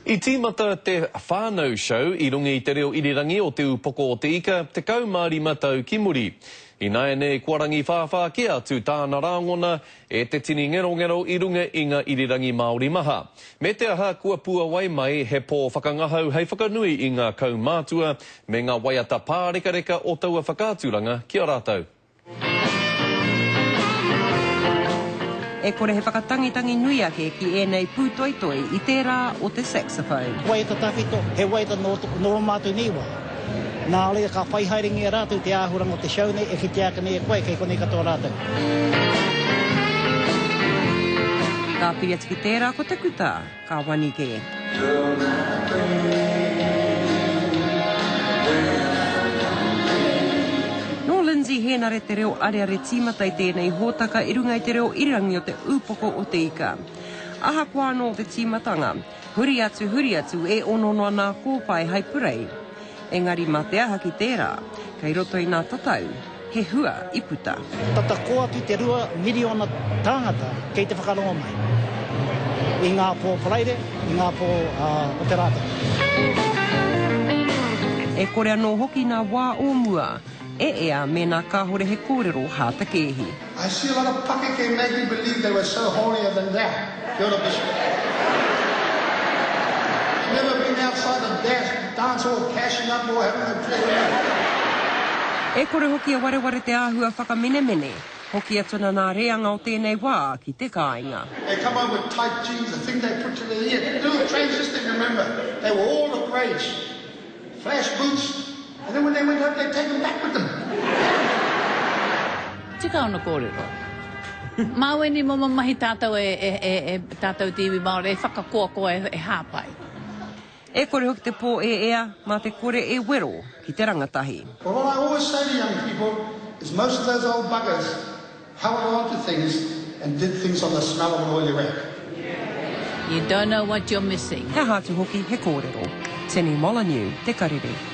I tīmata te whānau show I runga I te reo irirangi o te upoko o te ika, te kaumāri matau ki muri. I nae kuarangi whāwhā ki atu tāna rāngona e te tini ngero I runga I ngā irirangi Māori maha. Me te aha kua pua wai mai he pō whakangahau hei whakanui I ngā kaumātua me ngā waiata pārekareka o taua whakāturanga ki a rātou. E kore he whakatangitangi nui ake ki ēnei pūtoitoi I tērā o te saxophone. Waiata tawhito, he waiata no mātou niwa. Nā lea ka whaihairingi a rātou te āhuranga o te show nei, e ki te aka nei e koe, kei konei katoa rātou. Ka piri atu ki tērā ko te kuta, ka wani ke. No Lindsay hēnare te reo areare tīmata I tēnei hōtaka I runga I te reo irirangi o te upoko o te ika. Aha kua anō te tīmatanga, huri atu e ononoa nā kōpai hai purei. Engari mā te aha ki tērā, kei roto I nā tatau, he hua I puta. Tata koa ki te 2 miliona tāngata kei te whakarongo mai. I ngā pō paraire, I ngā pō o te rātou. E kore anō hoki nā wā o mua, e ea me nā kāhore he kōrero hāta kehi. I see a lot of pakeke make me believe they were so holier than that. Kia ora, Bishop. I've never been outside the dance hall cashing up or having a drink. E kore hoki a wareware te āhua whakamenemene, hoki atuna nā reanga o tēnei wā ki te kāinga. They come over with tight jeans, the thing they put to their ear. Little transistor, remember? They were all the rage. Flash boots. And then when they went home, they'd take them back with them. Tika ona kōrero. Māue ni mo mahi tātou tātou tiwi Māori e whakakoa e hāpai. E kore hoki te pō e ea, mā te kore e wero ki te rangatahi. Well, what I always say to young people is most of those old buggers held on to things and did things on the smell of an oily rag. You don't know what you're missing. He hātu hoki he kōrero. Tēnei Molyneux, te karere.